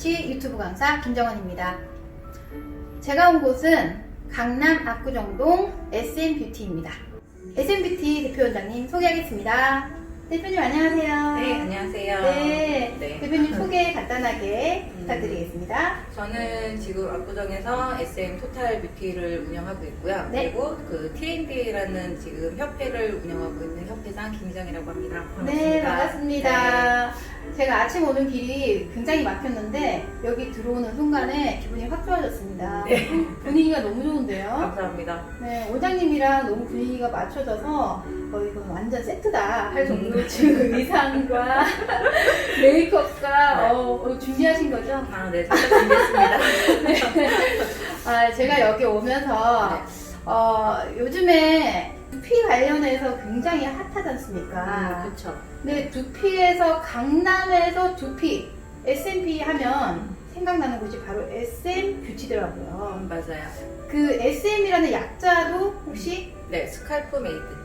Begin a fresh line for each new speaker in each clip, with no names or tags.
뷰티 유튜브 강사 김정원입니다. 제가 온 곳은 강남 압구정동 SM뷰티입니다. SM뷰티 대표원장님 소개하겠습니다. 대표님 안녕하세요.
네, 안녕하세요.
네, 대표님 소개 간단하게 부탁드리겠습니다.
저는 지금 압구정에서 SM 토탈 뷰티를 운영하고 있고요.
네.
그리고 그 T&D라는 지금 협회를 운영하고 있는 협회장 김희정이라고 합니다. 반갑습니다.
네, 반갑습니다. 제가 아침 오는 길이 굉장히 막혔는데 여기 들어오는 순간에 기분이 확 좋아졌습니다.
네.
분위기가 너무 좋은데요.
감사합니다.
네, 원장님이랑 너무 분위기가 맞춰져서 이건 완전 세트다 할 정도로 지금 의상과 메이크업과 준비하신 거죠?
아, 네, 살짝 준비했습니다.
네. 제가 여기 오면서 요즘에 두피 관련해서 굉장히 핫하지 않습니까?
그렇죠.
근데 두피에서 강남에서 두피 SMP 하면 생각나는 곳이 바로 SM 뷰티더라고요.
맞아요.
그 SM이라는 약자도 혹시
네, 스칼프 메이드.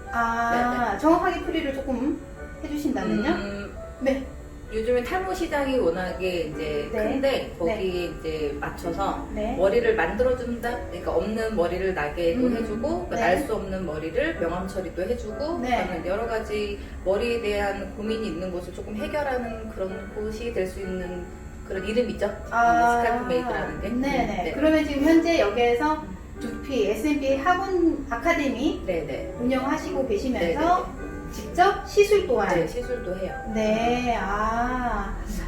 정확하게 풀이를 조금 해주신다면요? 네.
요즘에 탈모 시장이 워낙에 이제
네.
큰데 거기에 이제 맞춰서
네.
머리를 만들어준다. 그러니까 없는 머리를 나게도 해주고
네.
날 수 없는 머리를 명암 처리도 해주고
네.
그다음에 여러 가지 머리에 대한 고민이 있는 것을 조금 해결하는 그런 곳이 될 수 있는 그런 이름이죠. 스칼프 메이드라는 게.
네네.
네.
그러면 지금 현재 여기에서 두피 SMP 학원 아카데미
네네.
운영하시고 계시면서
네네.
직접 시술 또한
네, 시술도 해요.
네,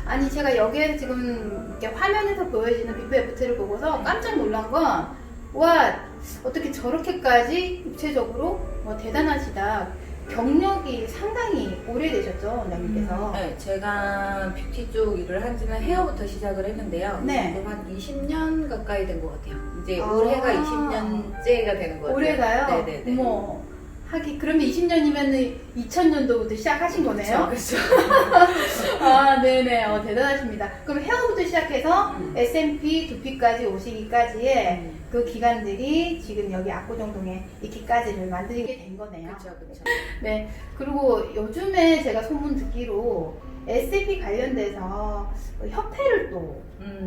아니 제가 여기에서 지금 이렇게 화면에서 보여지는 비포 애프터를 보고서 깜짝 놀란 건, 와, 어떻게 저렇게까지 구체적으로 대단하시다. 경력이 상당히 오래되셨죠, 원장님께서.
네, 제가 뷰티 쪽 일을 한 지는 헤어부터 시작을 했는데요.
네.
지금 한 20년 가까이 된 것 같아요. 이제
아.
올해가 20년째가 되는 것 같아요.
올해가요?
네네네.
어머, 그러면 20년이면 2000년도부터 시작하신 거네요?
그렇죠.
네네. 대단하십니다. 그럼 헤어부터 시작해서 SMP 두피까지 오시기까지의 그 기간들이 지금 여기 압구정동에 있기까지를 만들게 된 거네요.
그렇죠.
네. 그리고 요즘에 제가 소문 듣기로 SMP 관련돼서 협회를 또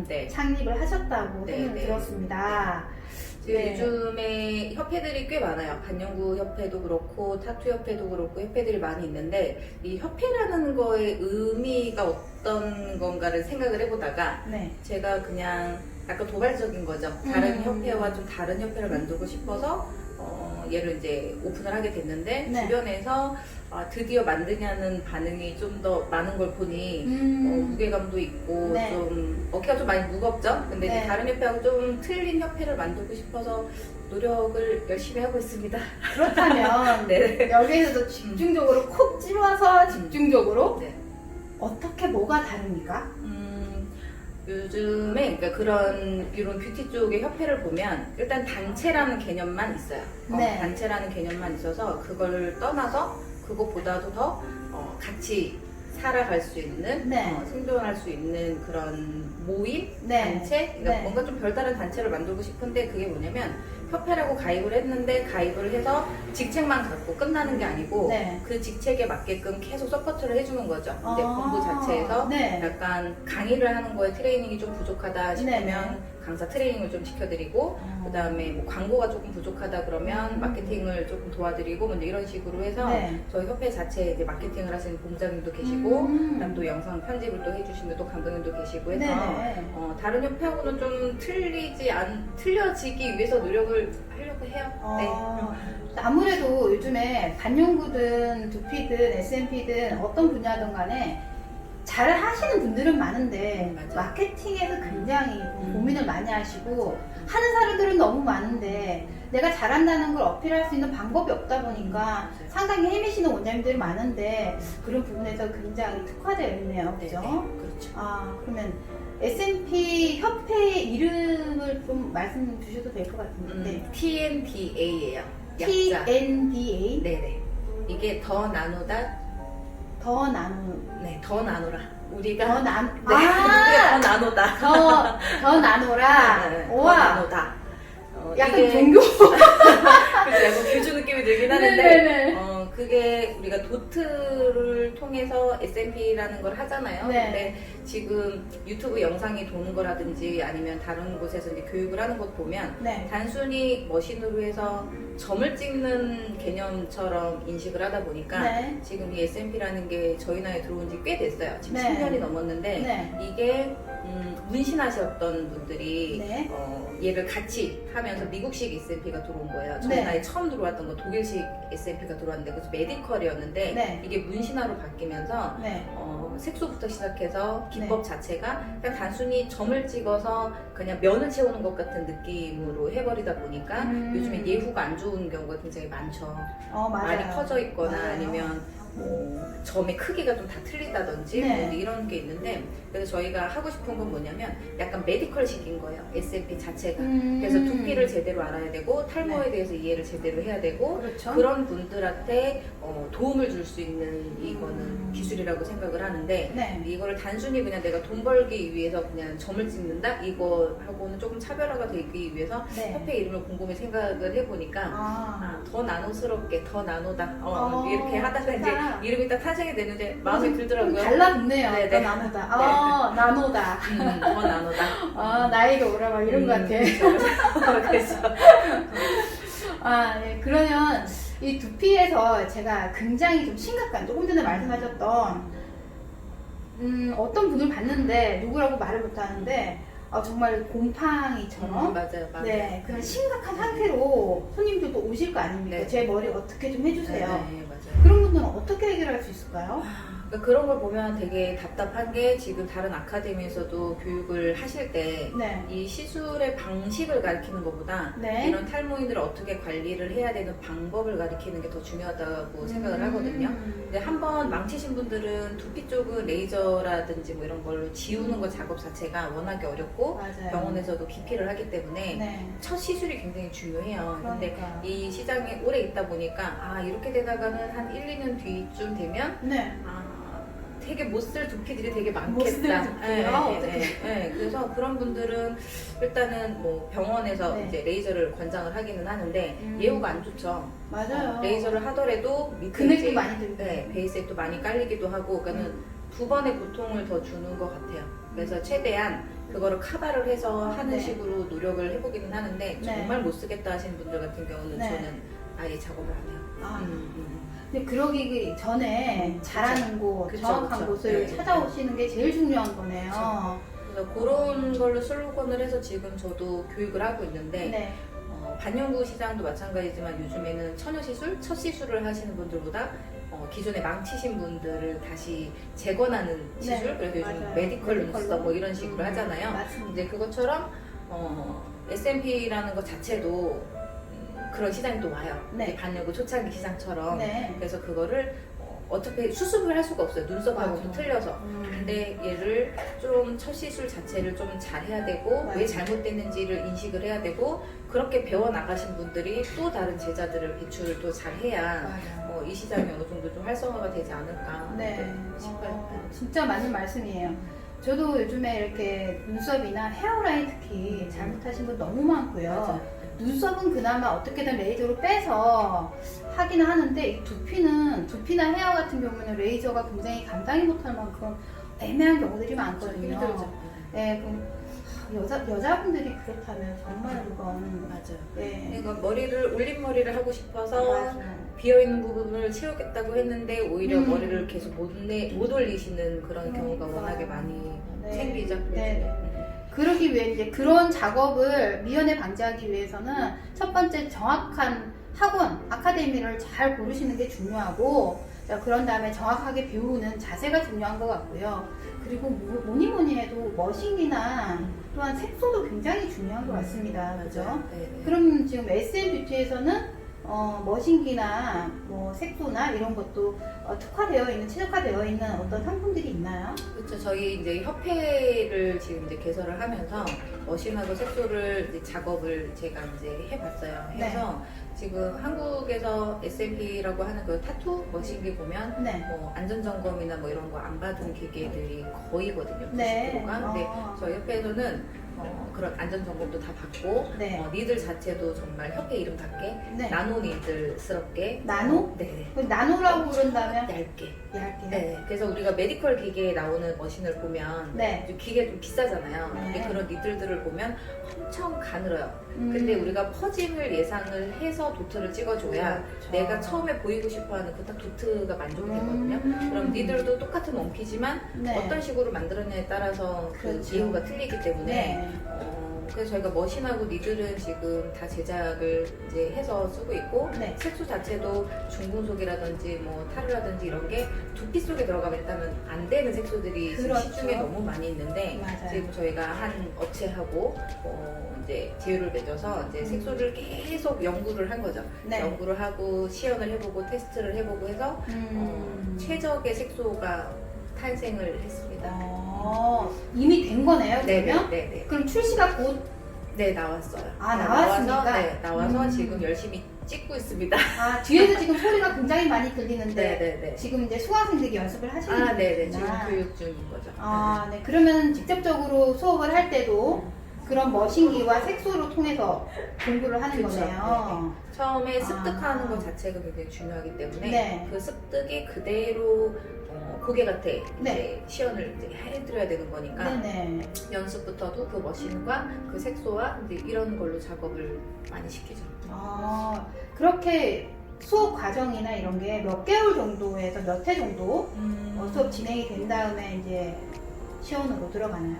네.
창립을 하셨다고
네,
소문을
네.
들었습니다.
지금
네.
요즘에 협회들이 꽤 많아요. 반영구 협회도 그렇고 타투 협회도 그렇고 협회들이 많이 있는데 이 협회라는 거의 의미가 어떤 건가를 생각을 해보다가
네.
제가 그냥 약간 도발적인 거죠. 다른 협회와 좀 다른 협회를 만들고 싶어서 얘를 이제 오픈을 하게 됐는데
네.
주변에서 드디어 만드냐는 반응이 좀 더 많은 걸 보니 무게감도 있고
네.
좀 어깨가 좀 많이 무겁죠. 근데
네.
이제 다른 협회하고 좀 틀린 협회를 만들고 싶어서 노력을 열심히 하고 있습니다.
그렇다면
네.
여기에서도 집중적으로 콕 집어서 집중적으로
네.
어떻게 뭐가 다릅니까?
요즘에 그러니까 이런 뷰티 쪽의 협회를 보면 일단 단체라는 개념만 있어요.
네.
단체라는 개념만 있어서 그걸 떠나서 그것보다도 더 같이 살아갈 수 있는
네.
생존할 수 있는 그런 모임,
네.
단체, 그러니까
네.
뭔가 좀 별다른 단체를 만들고 싶은데 그게 뭐냐면 협회라고 가입을 했는데 가입을 해서 직책만 갖고 끝나는 게 아니고
네.
그 직책에 맞게끔 계속 서포트를 해주는 거죠. 이제 본부 자체에서
네.
약간 강의를 하는 거에 트레이닝이 좀 부족하다 싶으면
네.
강사 트레이닝을 좀 시켜드리고 그 다음에 뭐 광고가 조금 부족하다 그러면 마케팅을 조금 도와드리고 뭐 이런 식으로 해서
네.
저희 협회 자체에 이제 마케팅을 하시는 본부장님도 계시고 그다음 또 영상 편집을 또 해주시는 또 감독님도 계시고 해서
네네.
다른 협회하고는 좀 틀려지기 위해서 노력을 하려고 해요.
아무래도 요즘에 반영구든 두피든 SMP든 어떤 분야든 간에 잘 하시는 분들은 많은데
맞아.
마케팅에서 굉장히 고민을 많이 하시고 하는 사람들은 너무 많은데 내가 잘한다는 걸 어필할 수 있는 방법이 없다 보니까 상당히 헤매시는 원장님들이 많은데 그런 부분에서 굉장히 특화되어 있네요. 그죠?
그렇죠.
그러면 SMP 협회의 이름을 좀 말씀 주셔도 될 것 같은데.
TNDA예요.
TNDA?
네네. 이게 더 나누다.
더 나누.
네, 더 나누라. 우리가
더 나.
네, 우리가 더 나누다.
더 나누라.
네, 더
우와.
나누다.
약간
이게
종교.
그래서 약간 교주 느낌이 들긴 하는데
네네네.
그 그게 우리가 도트를 통해서 SMP라는 걸 하잖아요.
네.
근데 지금 유튜브 영상이 도는 거라든지 아니면 다른 곳에서 이제 교육을 하는 것 보면
네.
단순히 머신으로 해서 점을 찍는 개념처럼 인식을 하다 보니까
네.
지금 이 SMP라는 게 저희 나이에 들어온 지 꽤 됐어요. 지금
네.
10년이 넘었는데
네.
이게 문신하셨던 분들이
네.
얘를 같이 하면서 미국식 SMP가 들어온 거예요. 저희
네.
나이 처음 들어왔던 건 독일식 SMP가 들어왔는데 그래서 메디컬이었는데
네.
이게 문신화로 바뀌면서
네.
색소부터 시작해서 기법 자체가 그냥 단순히 점을 찍어서 그냥 면을 채우는 것 같은 느낌으로 해버리다 보니까 요즘에 예후가 안 좋은 경우가 굉장히 많죠.
맞아요.
많이 퍼져 있거나
맞아요.
아니면 뭐 점의 크기가 좀 다 틀리다든지
네.
뭐 이런 게 있는데 그래서 저희가 하고 싶은 건 뭐냐면 약간 메디컬식인 거예요. SMP 자체가. 그래서 두피를 제대로 알아야 되고 탈모에 대해서 이해를 제대로 해야 되고
그렇죠.
그런 분들한테 도움을 줄 수 있는 이거는 기술이라고 생각을 하는데
네.
이거를 단순히 그냥 내가 돈 벌기 위해서 그냥 점을 찍는다 이거하고는 조금 차별화가 되기 위해서
네.
협회 이름을 곰곰이 생각을 해보니까 더 나노스럽게 더 나노다 이렇게 하다가 이제
좋다.
이름이 딱 탄생이 되는데 마음에 들더라고요.
달라붙네요.
네네.
더 나노다. 나노다.
더 나노다.
나이가 오라 막 이런 것 같아.
그래서
네. 그러면 이 두피에서 제가 굉장히 좀 심각한, 조금 전에 말씀하셨던 어떤 분을 봤는데 누구라고 말을 못하는데 정말 곰팡이처럼
맞아요.
네, 그런 심각한 상태로 손님들도 오실 거 아닙니까?
네.
제 머리 어떻게 좀 해주세요.
네, 맞아요.
그런 분들은 어떻게 해결할 수 있을까요?
그러니까 그런 걸 보면 되게 답답한 게 지금 다른 아카데미에서도 교육을 하실 때
네.
이 시술의 방식을 가르치는 것보다
네.
이런 탈모인들을 어떻게 관리를 해야 되는 방법을 가르치는 게 더 중요하다고 생각을 하거든요. 근데 한번 망치신 분들은 두피 쪽은 레이저라든지 뭐 이런 걸로 지우는 것 작업 자체가 워낙에 어렵고
맞아요.
병원에서도 기피를 하기 때문에
네.
첫 시술이 굉장히 중요해요. 근데
그러니까.
이 시장에 오래 있다 보니까 이렇게 되다가는 한 1, 2년 뒤쯤 되면
네.
되게 못 쓸 두피들이 되게
못 쓸
많겠다.
두피. 어떡해.
그래서 그런 분들은 일단은 뭐 병원에서
네.
이제 레이저를 권장을 하기는 하는데 예후가 안 좋죠.
맞아요.
레이저를 하더라도 밑에
금액도
이제
많이 들고.
베이스액도 많이 깔리기도 하고 그러니까는 두 번의 고통을 더 주는 것 같아요. 그래서 최대한 그거를 커버를 해서 하는
네.
식으로 노력을 해보기는 하는데
네.
정말 못 쓰겠다 하시는 분들 같은 경우는
네.
저는 아예 작업을 안 해요.
근데 그러기 전에 잘하는 곳,
그쵸,
정확한
그쵸.
곳을
네.
찾아오시는 게 제일 중요한 거네요.
그래서 그런 걸로 슬로건을 해서 지금 저도 교육을 하고 있는데
네.
반영구 시장도 마찬가지지만 요즘에는 처녀시술, 첫 시술을 하시는 분들보다 기존에 망치신 분들을 다시 재건하는 시술, 그래서 요즘
맞아요.
메디컬
메디컬로.
눈썹 뭐 이런 식으로 하잖아요.
맞습니다.
이제 그것처럼 SMP라는 것 자체도 그런 시장이 또 와요.
네.
이제 반영구 초창기 시장처럼.
네.
그래서 그거를 어차피 수습을 할 수가 없어요. 눈썹하고도
맞아.
틀려서. 근데 얘를 좀 첫 시술 자체를 좀 잘 해야 되고
맞아.
왜 잘못됐는지를 인식을 해야 되고 그렇게 배워 나가신 분들이 또 다른 제자들을 배출을 또 잘 해야
맞아요.
이 시장이 어느 정도 좀 활성화가 되지 않을까
네.
싶어요.
진짜 맞는 말씀이에요. 저도 요즘에 이렇게 눈썹이나 헤어라인 특히 잘못하신 분 너무 많고요.
맞아요.
눈썹은 그나마 어떻게든 레이저로 빼서 하긴 하는데 이 두피나 헤어 같은 경우는 레이저가 굉장히 감당이 못할 만큼 애매한 경우들이 많거든요.
힘들죠.
네, 그럼 여자분들이 그렇다면 정말 그건
맞아요.
네.
그러니까 머리를 올림머리를 하고 싶어서
맞아요.
비어있는 부분을 채우겠다고 했는데 오히려 머리를 계속 못 올리시는 그런 경우가
그러니까.
워낙에 많이
네.
생기죠.
네. 그러기 위해 이제 그런 작업을 미연에 방지하기 위해서는 첫 번째 정확한 학원, 아카데미를 잘 고르시는 게 중요하고 그런 다음에 정확하게 배우는 자세가 중요한 것 같고요. 그리고 뭐니 해도 머신기나 또한 색소도 굉장히 중요한 것 같습니다. 그죠?
네.
그럼 지금 SM뷰티에서는 머신기나 뭐 색소나 이런 것도 최적화되어 있는 어떤 상품들이 있나요?
그렇죠. 저희 이제 협회를 지금 이제 개설을 하면서 머신하고 색소를 이제 작업을 제가 이제 해봤어요. 해서 지금 한국에서 SMP라고 하는 그 타투 머신기 보면
네.
뭐 안전점검이나 뭐 이런 거 안 받은 기계들이 거의거든요. 90%가.
네.
근데 저희 협회에서는 그런 안전 점검도 다 받고
네.
니들 자체도 정말 협회 이름답게
네.
나노 니들스럽게
나노?
네.
그럼 나노라고 그런다면
얇게.
얇게요?
네. 그래서 우리가 메디컬 기계에 나오는 머신을 보면
네.
좀 기계 좀 비싸잖아요.
네.
근데 그런 니들들을 보면 엄청 가늘어요.
음.
근데 우리가 퍼짐을 예상을 해서 도트를 찍어줘야
그렇죠.
내가 처음에 보이고 싶어하는 그 딱 도트가 만족이 되거든요. 그럼 니들도 똑같은 원피지만
네.
어떤 식으로 만들었냐에 따라서 그
그렇죠.
이유가 틀리기 때문에
네.
그래서 저희가 머신하고 니들은 지금 다 제작을 이제 해서 쓰고 있고
네.
색소 자체도 중금속이라든지 뭐 타르라든지 이런 게 두피 속에 들어가면 일단은 안 되는 색소들이 지금
그렇죠.
시중에 너무 많이 있는데
맞아요.
지금 저희가 한 업체하고 이제 제휴를 맺어서 이제 색소를 계속 연구를 한 거죠.
네.
연구를 하고 시연을 해보고 테스트를 해보고 해서 최적의 색소가 탄생을 했습니다.
이미 된 거네요,
네네.
그러면?
네네.
그럼 출시가 곧,
네, 나왔어요.
아, 나왔습니까?
나와서 지금 열심히 찍고 있습니다.
아, 뒤에서 지금 소리가 굉장히 많이 들리는데,
네네네.
지금 이제 수강생들이 연습을 하시는 거구나.
네네. 지금 교육 중인 거죠.
아, 네. 그러면 직접적으로 수업을 할 때도 그런 머신기와 색소를 통해서 공부를 하는
그쵸.
거네요.
처음에 습득하는
아.
것 자체가 굉장히 중요하기 때문에
네.
그 습득이 그대로 고객한테
네.
이제 시연을 이제 해드려야 되는 거니까
네네.
연습부터도 그 머신과 그 색소와 이제 이런 걸로 작업을 많이 시키죠.
아, 그렇게 수업 과정이나 이런 게 몇 개월 정도에서 몇 회 정도 수업 진행이 된 다음에 이제 시연으로 들어가나요?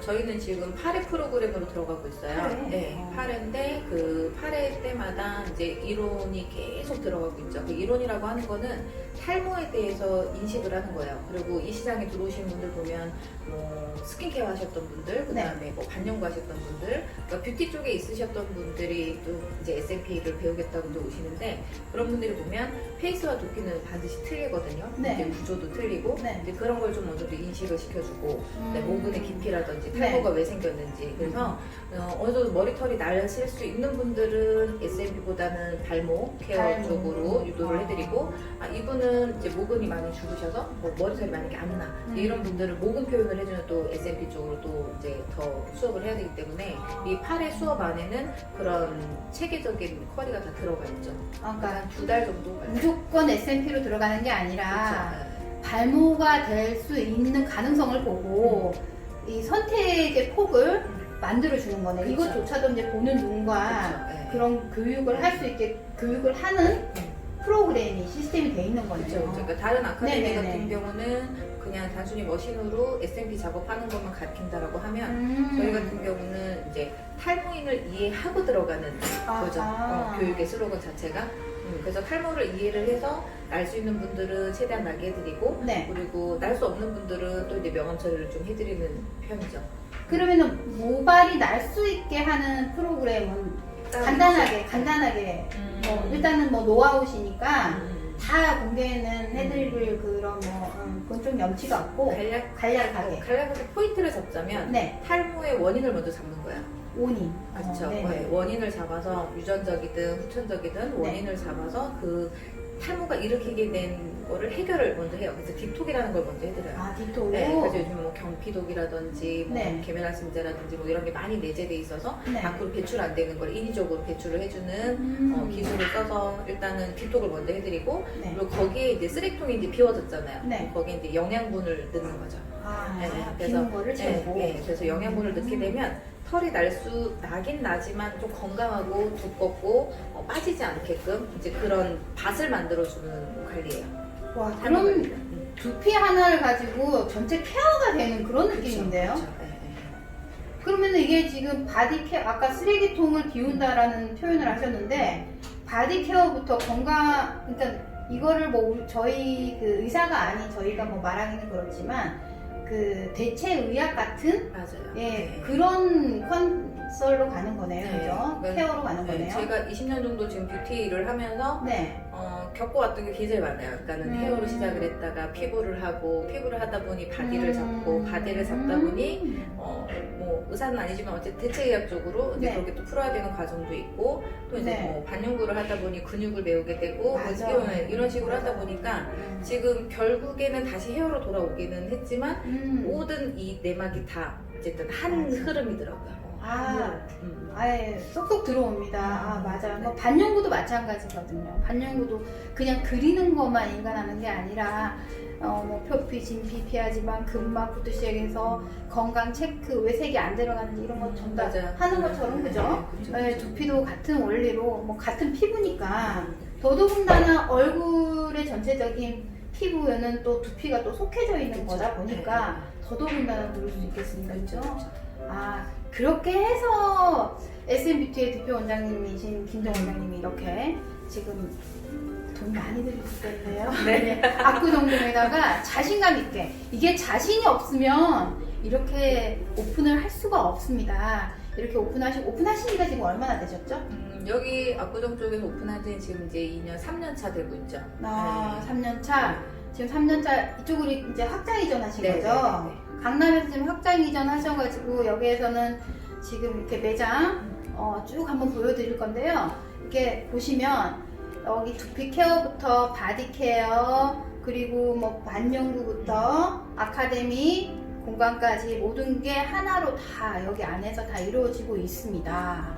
저희는 지금 8회 프로그램으로 들어가고 있어요.
8회?
네, 8회인데 그 8회 때마다 이제 이론이 계속 들어가고 있죠. 그 이론이라고 하는 거는 탈모에 대해서 인식을 하는 거예요. 그리고 이 시장에 들어오신 분들 보면 뭐 스킨케어 하셨던 분들, 그 다음에 뭐 반영구 하셨던 분들, 그러니까 뷰티 쪽에 있으셨던 분들이 또 이제 SNP를 배우겠다고 오시는데 그런 분들이 보면 페이스와 두피는 반드시 틀리거든요.
네.
이제 구조도 틀리고
네.
이제 그런 걸 좀 먼저 인식을 시켜주고 네, 모근의 깊이라든지
네.
탈모가 왜 생겼는지 그래서 어느 정도 머리털이 날실 수 있는 분들은 SNP보다는 발목 케어
발목.
쪽으로 유도를 해드리고 이분은 이제 모근이 많이 죽으셔서 뭐 머리털이 만약에 안 나 이런 분들은 모근 표현을 해주는 또 SNP 쪽으로 또 이제 더 수업을 해야 되기 때문에 이 8회 수업 안에는 그런 체계적인 쿼리가 다 들어가 있죠.
아,
그러니까 한 2달 정도 걸려요.
무조건 S&P로 들어가는 게 아니라
그렇죠.
발모가 될 수 있는 가능성을 보고 이 선택의 폭을 만들어 주는 거네.
그쵸.
이것조차도 이제 보는 눈과
그렇죠. 네.
그런 교육을 할 수 있게 교육을 하는 프로그램이 시스템이 돼 있는 거네요.
그렇죠. 그러니까 다른 아카데미
네네네.
같은 경우는 그냥 단순히 머신으로 S&P 작업하는 것만 가르친다라고 하면 저희 같은 경우는 이제 탈모인을 이해하고 들어가는 거죠.
아하.
교육의 슬로건 자체가. 그래서 탈모를 이해를 해서 날 수 있는 분들은 최대한 나게 해드리고
네.
그리고 날 수 없는 분들은 또 이제 명암 처리를 좀 해드리는 편이죠.
그러면은 모발이 날 수 있게 하는 프로그램은 간단하게 뭐 일단은 뭐 노하우시니까 다 공개는 해드릴 그런 그건 좀 염치가 없고 간략하게
간략하게 포인트를 잡자면
네
탈모의 원인을 먼저 잡는 거야.
원인
그렇죠.
네.
네, 원인을 잡아서 유전적이든 후천적이든 원인을 잡아서 그 탈모가 일으키게 된 거를 해결을 먼저 해요. 그래서 딥톡이라는 걸 먼저 해드려요.
아 딥톡
네, 그래서 요즘 뭐 경피독이라든지 뭐
네.
계면활성제라든지 뭐 이런 게 많이 내재돼 있어서
네.
밖으로 배출 안 되는 걸 인위적으로 배출을 해주는 기술을 써서 일단은 딥톡을 먼저 해드리고
네.
그리고 거기에 이제 쓰레기통이 이제 비워졌잖아요.
네.
거기에 이제 영양분을 넣는 거죠.
아,
네,
비는 거를 채우고
그래서 영양분을 넣게 되면 털이 나긴 나지만 좀 건강하고 두껍고 빠지지 않게끔 이제 그런 밭을 만들어주는 관리예요.
와
탈모
그럼
관리를.
두피 하나를 가지고 전체 케어가 되는 그런 느낌인데요?
그쵸.
그러면 이게 지금 바디 케어, 아까 쓰레기통을 비운다라는 표현을 하셨는데, 바디 케어부터 건강, 그러니까 이거를 뭐 저희 그 의사가 아닌 저희가 뭐 말하기는 그렇지만, 그 대체 의학 같은
맞아요.
예 그런 컨설로 가는 거네요, 그죠?
네.
케어로 가는
네,
거네요.
제가 20년 정도 지금 뷰티 일을 하면서
네.
겪어왔던 게 굉장히 많아요. 그러니까는 헤어로 시작을 했다가 피부를 하다 보니 바디를 잡고 바디를 잡다 보니 뭐 의사는 아니지만 어쨌든 대체의학적으로 이제
네.
그렇게 또 풀어야 되는 과정도 있고 또 이제
네.
뭐 반영구를 하다 보니 근육을 배우게 되고
맞아.
이런 식으로 하다 보니까 지금 결국에는 다시 헤어로 돌아오기는 했지만 모든 이 내막이 다 어쨌든 한
맞아.
흐름이더라고요.
아예 쏙쏙 들어옵니다. 맞아요. 뭐 반영구도 마찬가지거든요. 반영구도 그냥 그리는 것만 인간하는 게 아니라 뭐 표피, 진피, 피하지만 근막부터 시작해서 건강 체크, 왜 색이 안 들어가는지 이런 것 전부 다
맞아요.
하는 것처럼 그죠? 네, 두피도 같은 원리로 뭐 같은 피부니까 더더군다나 얼굴의 전체적인 피부에는 또 두피가 또 속해져 있는 거다 보니까 더더군다나 그럴 수 있겠습니다. 그죠? 그렇게 해서 SM뷰티의 대표 원장님이신 김정 원장님이 이렇게 지금 돈 많이 들이실 텐데요.
네.
압구정동에다가 자신감 있게, 이게 자신이 없으면 이렇게 오픈을 할 수가 없습니다. 이렇게 오픈하신 지가 지금 얼마나 되셨죠?
여기 압구정 쪽에서 오픈한 지 지금 이제 2년, 3년 차 되고 있죠.
3년 차. 지금 3년 차 이쪽으로 이제 확장 이전하신
네,
거죠?
네, 네.
강남에서 지금 확장 이전하셔가지고 여기에서는 지금 이렇게 매장 쭉 한번 보여드릴 건데요. 이렇게 보시면 여기 두피 케어부터 바디 케어 그리고 뭐 반영구부터 아카데미 공간까지 모든 게 하나로 다 여기 안에서 다 이루어지고 있습니다.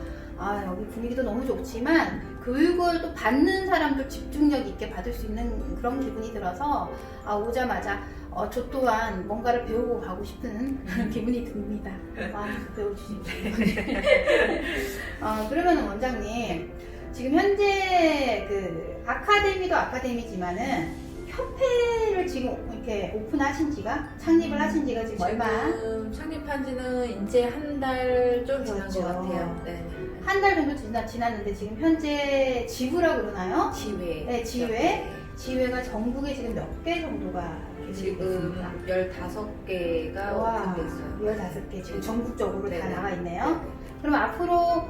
여기 분위기도 너무 좋지만 교육을 또 받는 사람도 집중력 있게 받을 수 있는 그런 기분이 들어서 오자마자 저 또한 뭔가를 배우고 가고 싶은 기분이 듭니다. 배워주십시오. 그러면 원장님 지금 현재 그 아카데미도 아카데미지만은 협회를 지금 이렇게 오픈하신 지가 창립을 하신 지가 지금 얼마?
지금 창립한 지는 이제 한 달 좀 지난
그렇죠.
것 같아요. 네.
한 달 정도 지났는데 지금 현재 지부라 그러나요?
지회.
네, 지회. 지회가 전국에 지금 몇 개 정도가
지금 15개가 오픈돼 있어요.
15개 지금 전국적으로
네.
다 나와 있네요. 그럼 앞으로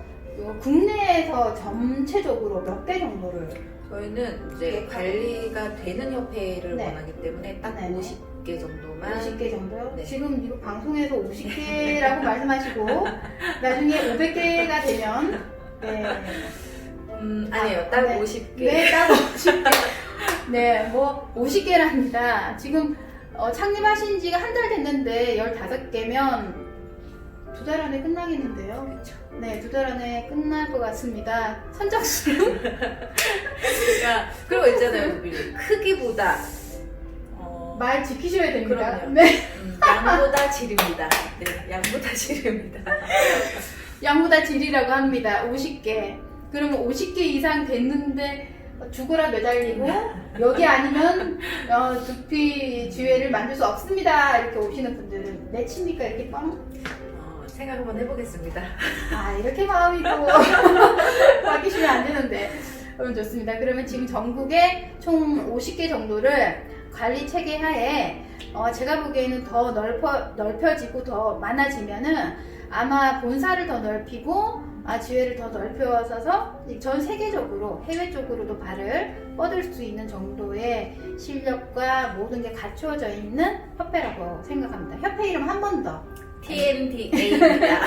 국내에서 전체적으로 몇 개 정도를
저희는 이제 관리가 되는 협회를
네.
원하기 때문에 딱
네.
50개 정도만
50개 정도요?
네.
지금 이거 방송에서 50개라고 말씀하시고 나중에 500개가 되면
아니에요. 딱
네.
50개.
네, 딱 50개. 네, 뭐 50개랍니다. 지금 창립하신 지가 한 달 됐는데 15개면 2달 안에 끝나겠는데요.
그렇죠.
네, 2달 안에 끝날 것 같습니다. 선착순.
그러니까 그런 거 있잖아요. 우리 크기보다
말 지키셔야 됩니다.
그럼요.
네.
양보다 질입니다. 네, 양보다 질입니다.
양보다 질이라고 합니다. 50개. 그러면 50개 이상 됐는데 죽어라 매달리고 여기 아니면 두피 지회를 만들 수 없습니다. 이렇게 오시는 분들은 맺힙니까? 이렇게 뻥?
생각 한번 해보겠습니다.
이렇게 마음이 또 바뀌시면 안 되는데. 그럼 좋습니다. 그러면 지금 전국에 총 50개 정도를 관리 체계 하에 제가 보기에는 더 넓혀지고 더 많아지면은 아마 본사를 더 넓히고 지회를 더 넓혀서 전 세계적으로 해외 쪽으로도 발을 뻗을 수 있는 정도의 실력과 모든 게 갖추어져 있는 협회라고 생각합니다. 협회 이름 한 번 더.
TNDA입니다.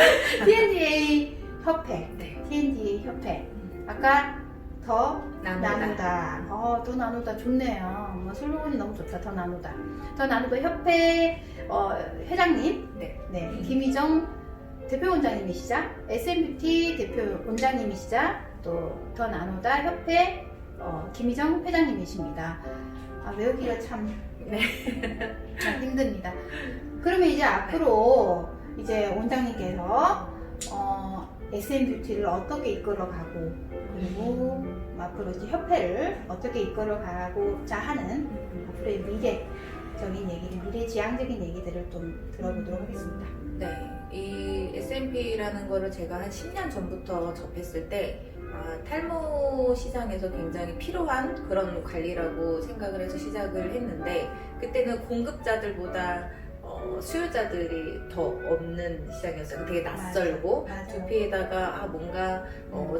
TNDA 협회.
네.
TNDA 협회. 아까 더 나누다. 더 나누다 좋네요. 뭐 슬로건이 너무 좋다. 더 나누다. 더 나누다 협회 회장님.
네.
김희정 대표 원장님이시자, SM뷰티 대표 원장님이시자, 또 더 나누다 협회 김희정 회장님이십니다. 외우기가 참 힘듭니다. 그러면 이제 앞으로 이제 원장님께서 SM뷰티를 어떻게 이끌어가고 그리고 앞으로 이제 협회를 어떻게 이끌어가고자 하는 앞으로의 미래적인 얘기를, 미래지향적인 얘기들을 좀 들어보도록 하겠습니다.
네, 이 SMP라는 거를 제가 한 10년 전부터 접했을 때 탈모 시장에서 굉장히 필요한 그런 관리라고 생각을 해서 시작을 했는데 그때는 공급자들보다 수요자들이 더 없는 시장이었어요. 되게 낯설고
맞아.
두피에다가 뭔가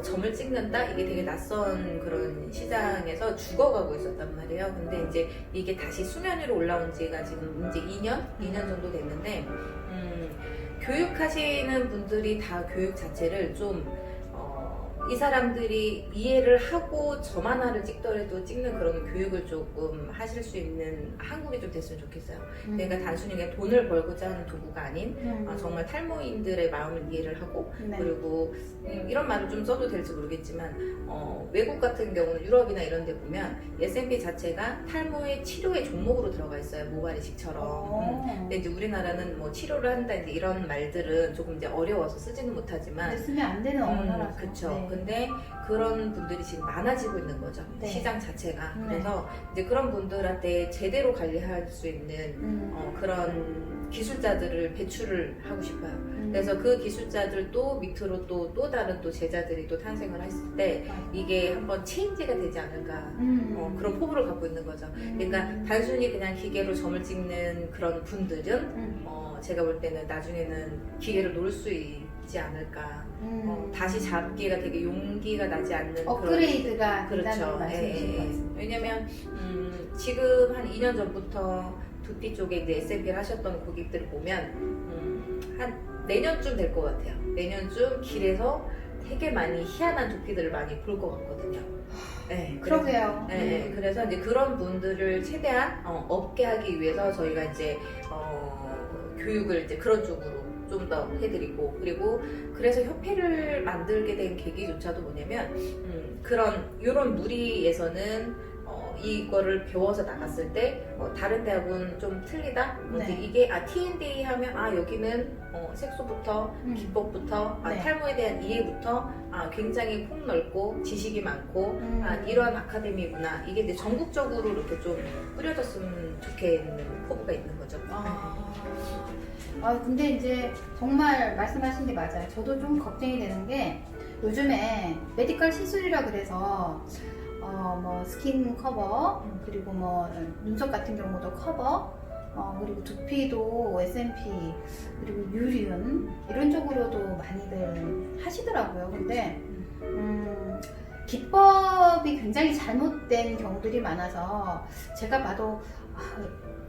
점을 찍는다? 이게 되게 낯선 그런 시장에서 죽어가고 있었단 말이에요. 근데 이제 이게 다시 수면 위로 올라온 지가 지금 이제 2년 정도 됐는데 교육하시는 분들이 다 교육 자체를 좀 이 사람들이 이해를 하고 점 하나를 찍더라도 찍는 그런 교육을 조금 하실 수 있는 한국이 좀 됐으면 좋겠어요. 그러니까 단순히 그냥 돈을 벌고자 하는 도구가 아닌 정말 탈모인들의 마음을 이해를 하고
네.
그리고 이런 말을 좀 써도 될지 모르겠지만 외국 같은 경우는 유럽이나 이런 데 보면 S&P 자체가 탈모의 치료의 종목으로 들어가 있어요. 모발이식처럼. 근데 이제 우리나라는 뭐 치료를 한다 이제 이런 말들은 조금 이제 어려워서 쓰지는 못하지만
쓰면 안 되는 언어라서.
그렇죠.
네.
근데 그런 분들이 지금 많아지고 있는 거죠.
네.
시장 자체가.
네.
그래서 이제 그런 분들한테 제대로 관리할 수 있는 그런 기술자들을 배출을 하고 싶어요. 그래서 그 기술자들도 밑으로 또 다른 또 제자들이 또 탄생을 했을 때 이게 한번 체인지가 되지 않을까 그런 포부를 갖고 있는 거죠. 그러니까 단순히 그냥 기계로 점을 찍는 그런 분들은 제가 볼 때는 나중에는 기계를 놓을 수 있지 않을까. 다시 잡기가 되게 용기가 나지 않는
업그레이드가
그런,
된다는
그렇죠.
말씀이신 것 같습니다.
왜냐면 지금 한 2년 전부터 두피 쪽에 이제 S&P를 하셨던 고객들을 보면 한 내년쯤 될 것 같아요. 내년쯤 길에서 되게 많이 희한한 두피들을 많이 볼 것 같거든요. 네,
그러게요.
네, 그래서 이제 그런 분들을 최대한 없게 하기 위해서 저희가 이제 교육을 이제 그런 쪽으로 좀 더 해드리고 그리고 그래서 협회를 만들게 된 계기조차도 뭐냐면 이런 무리에서는 이거를 배워서 나갔을 때 다른 대학은 좀 틀리다.
네.
이제 이게 T&D 하면 여기는 색소부터 기법부터
네.
탈모에 대한 이해부터 굉장히 폭넓고 지식이 많고 이런 아카데미구나. 이게 이제 전국적으로 이렇게 좀 뿌려졌으면 좋겠는 포부가 있는 거죠.
근데 이제 정말 말씀하신 게 맞아요. 저도 좀 걱정이 되는 게 요즘에 메디컬 시술이라 그래서 뭐 스킨 커버 그리고 뭐 눈썹 같은 경우도 커버 그리고 두피도 S&P 그리고 유륜 이런 쪽으로도 많이들 하시더라고요. 근데 기법이 굉장히 잘못된 경우들이 많아서 제가 봐도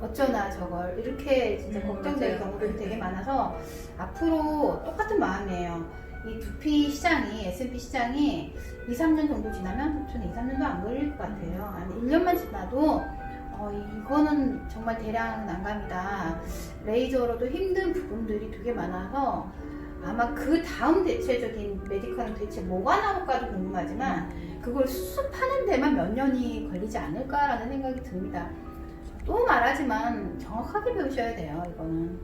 어쩌나 저걸 이렇게 진짜 걱정될
맞아요.
경우들이 되게 많아서 앞으로 똑같은 마음이에요. 이 두피 시장이 S&P 시장이 2, 3년 정도 지나면 저는 2, 3년도 안 걸릴 것 같아요. 아니 1년만 지나도 이거는 정말 대량 난감이다. 레이저로도 힘든 부분들이 되게 많아서 아마 그 다음 대체적인 메디컬은 대체 뭐가 나올까도 궁금하지만 그걸 수습하는 데만 몇 년이 걸리지 않을까라는 생각이 듭니다. 또 말하지만 정확하게 배우셔야 돼요. 이거는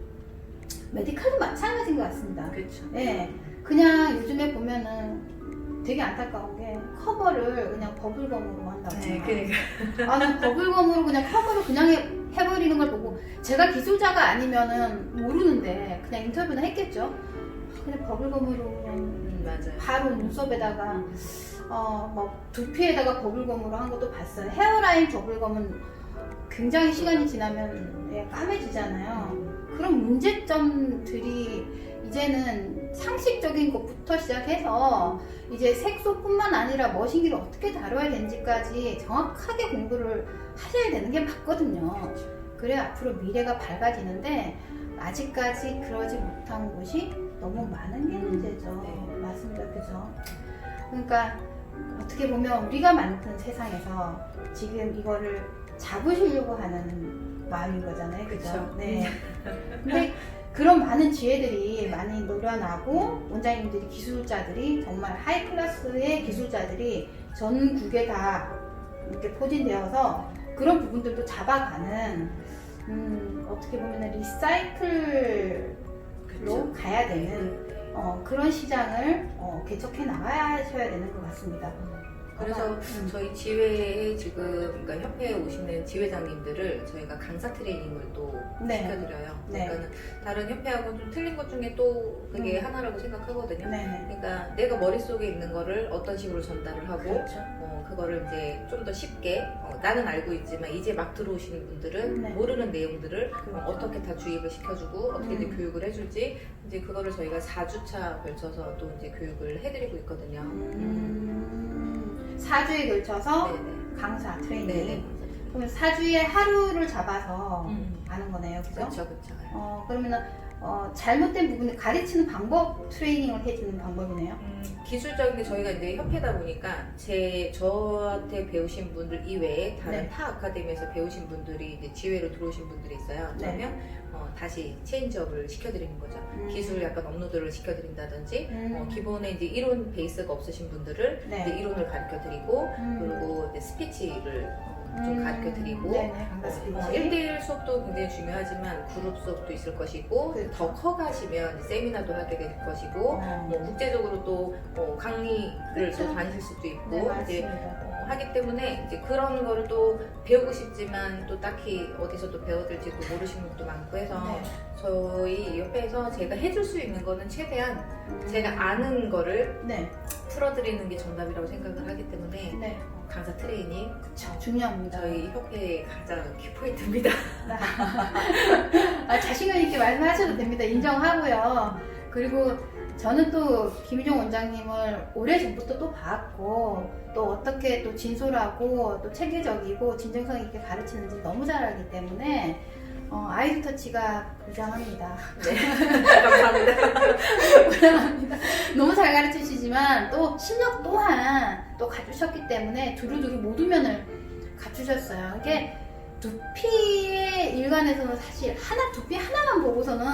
메디컬도 마찬가지인 것 같습니다.
그렇죠.
예, 그냥 요즘에 보면은 되게 안타까운 게 커버를 그냥 버블검으로 한다고.
네, 그러니까.
난 버블검으로 그냥 커버를 그냥 해버리는 걸 보고 제가 기술자가 아니면은 모르는데 그냥 인터뷰는 했겠죠. 그냥 버블검으로 그냥
맞아요.
바로 눈썹에다가 뭐 두피에다가 버블검으로 한 것도 봤어요. 헤어라인 버블검은 굉장히 시간이 지나면 까매지잖아요. 그런 문제점들이 이제는 상식적인 것부터 시작해서 이제 색소뿐만 아니라 머신기를 어떻게 다뤄야 되는지까지 정확하게 공부를 하셔야 되는 게 맞거든요. 그래 앞으로 미래가 밝아지는데 아직까지 그러지 못한 곳이 너무 많은 게 문제죠.
네.
맞습니다. 그죠? 그러니까 어떻게 보면 우리가 만든 세상에서 지금 이거를 잡으시려고 하는 마음인 거잖아요. 그죠?
그쵸.
네. 근데 그런 많은 지혜들이 많이 노련하고 원장님들이 기술자들이 정말 하이 클래스의 기술자들이 전국에 다 이렇게 포진되어서 그런 부분들도 잡아가는 어떻게 보면 리사이클로
그쵸.
가야 되는 그런 시장을 개척해 나가셔야 되는 것 같습니다.
그래서 저희 지회에 지금 그러니까 협회에 오시는 지회장님들을 저희가 강사 트레이닝을 또
네.
시켜드려요.
네.
그러니까 다른 협회하고 좀 틀린 것 중에 또 그게 하나라고 생각하거든요.
네.
그러니까 내가 머릿속에 있는 거를 어떤 식으로 전달을 하고
그렇죠.
그거를 이제 좀 더 쉽게 나는 알고 있지만 이제 막 들어오시는 분들은
네.
모르는 내용들을
그렇죠.
어떻게 다 주입을 시켜주고 어떻게 이제 교육을 해줄지 이제 그거를 저희가 4주차 걸쳐서 또 이제 교육을 해드리고 있거든요.
4주에 걸쳐서
네네.
강사 트레이닝.
네네.
그러면 4주에 하루를 잡아서 하는 거네요. 그죠?
그렇죠, 그렇죠.
그러면은 잘못된 부분을 가르치는 방법 트레이닝을 해주는 방법이네요.
기술적인 게 저희가 이제 협회다 보니까 저한테 배우신 분들 이외에 다른
네.
타 아카데미에서 배우신 분들이 이제 지회로 들어오신 분들이 있어요.
네.
그러면 다시 체인지업을 시켜드리는 거죠. 기술 약간 업로드를 시켜드린다든지 기본에 이제 이론 베이스가 없으신 분들을
네.
이제 이론을 가르쳐드리고 그리고 이제 스피치를 좀 가르쳐드리고
네네, 강사 스피치.
1대1 수업도 굉장히 중요하지만 그룹 수업도 있을 것이고
그렇죠.
더 커가시면 이제 세미나도 하게 될 것이고 뭐 국제적으로 또 강의를
그렇죠.
또 다니실 수도 있고
네,
이제
맞습니다.
하기 때문에 이제 그런 거를 또 배우고 싶지만 또 딱히 어디서 또 배워들지도 모르시는 것도 많고 해서
네.
저희 옆에서 제가 해줄 수 있는 거는 최대한 제가 아는 거를
네.
풀어드리는 게 정답이라고 생각을 하기 때문에
네.
강사 트레이닝
그쵸, 중요합니다.
저희 협회의 가장 키포인트입니다.
자신감 있게 말씀하셔도 됩니다. 인정하고요. 그리고 저는 또 김희종 원장님을 오래전부터 또 봤고 또 어떻게 또 진솔하고 또 체계적이고 진정성 있게 가르치는지 너무 잘 알기 때문에 아이돌 터치가 불장합니다.
네, 감사합니다.
너무 잘 가르치시지만 또 실력 또한 또 갖추셨기 때문에 두루두루 모든 면을 갖추셨어요. 이게 두피의 일관에서는 사실 두피 하나만 보고서는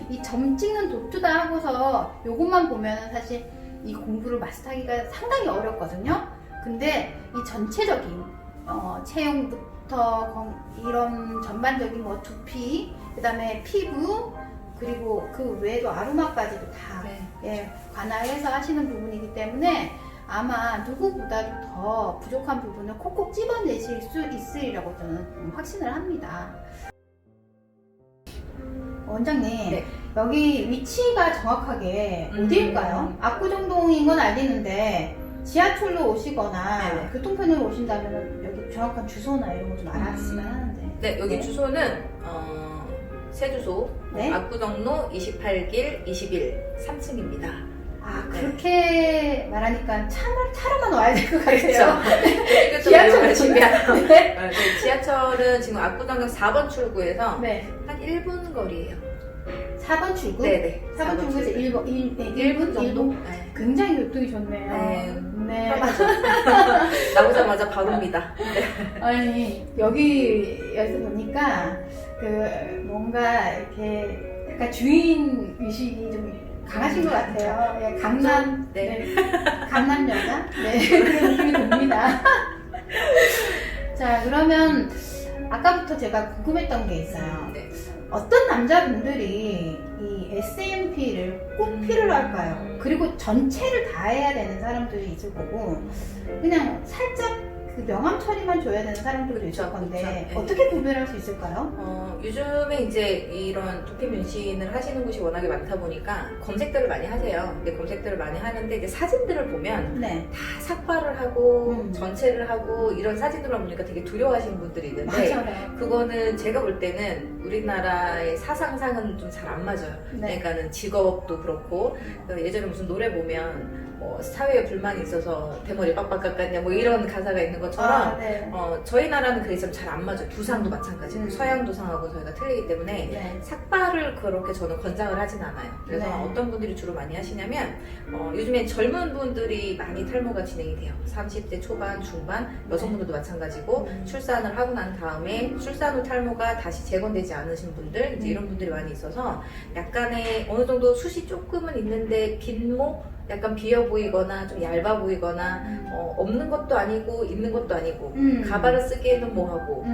이 점 찍는 도트다 하고서 요것만 보면 사실 이 공부를 마스터하기가 상당히 어렵거든요. 근데 이 전체적인 체형부터 이런 전반적인 뭐 두피, 그 다음에 피부, 그리고 그 외에도 아로마까지도 다
네.
관할해서 하시는 부분이기 때문에 아마 누구보다도 더 부족한 부분을 콕콕 집어내실 수 있으리라고 저는 확신을 합니다. 원장님,
네.
여기 위치가 정확하게 어디일까요? 압구정동인 건 알겠는데 지하철로 오시거나
네네.
교통편으로 오신다면 여기 정확한 주소나 이런 거 좀 알았으면 하는데.
네, 여기
네.
주소는 새 주소
네.
압구정로 28길 21 3층입니다.
아,
네.
그렇게 말하니까 차로만 와야 될 것 같아요.
지하철
지하철
준비하는.
네.
네, 지하철은 지금 압구정역 4번 출구에서
네.
한 1분 거리예요.
4번 출구?
네네.
4번 출구에서 1분
정도?
네.
네.
굉장히 교통이 좋네요.
네.
네.
편하죠. 나오자마자 바로입니다. 네.
아니, 여기서 보니까 뭔가 이렇게 약간 주인 의식이 좀 강하신 것 같아요. 예, 강남,
네.
강남 여자? 네, 그런 느낌이 듭니다. 자, 그러면 아까부터 제가 궁금했던 게 있어요.
네.
어떤 남자분들이 이 SMP를 꼭 필요로 할까요? 그리고 전체를 다 해야 되는 사람들이 있을 거고, 그냥 살짝 그 명암 처리만 줘야 되는 사람들도 있을
그쵸,
건데,
그쵸. 네.
어떻게 구별할 수 있을까요?
요즘에 이제 이런 두피 문신을 하시는 곳이 워낙에 많다 보니까 검색들을 많이 하세요. 근데 검색들을 많이 하는데 이제 사진들을 보면
네.
다 삭발을 하고
음.
전체를 하고 이런 사진들을 보니까 되게 두려워하시는 분들이 있는데
맞아요.
그거는 제가 볼 때는 우리나라의 사상상은 좀 잘 안 맞아요.
네.
그러니까는 직업도 그렇고 예전에 무슨 노래 보면 뭐 사회에 불만이 있어서 대머리 빡빡 깎았냐 뭐 이런 가사가 있는 것처럼
아, 네.
저희 나라는 그래서 잘 안 맞아요. 두상도 마찬가지고 서양 두상하고 저희가 틀리기 때문에
네.
삭발을 그렇게 저는 권장을 하진 않아요. 그래서
네.
어떤 분들이 주로 많이 하시냐면 요즘엔 젊은 분들이 많이 탈모가 진행이 돼요. 30대 초반, 중반, 여성분들도 마찬가지고 출산을 하고 난 다음에 출산 후 탈모가 다시 재건되지 않으신 분들 이제 이런 분들이 많이 있어서 약간의 어느 정도 숱이 조금은 있는데 빈모 약간 비어 보이거나 좀 얇아 보이거나 없는 것도 아니고 있는 것도 아니고 가발을 쓰기에는 뭐하고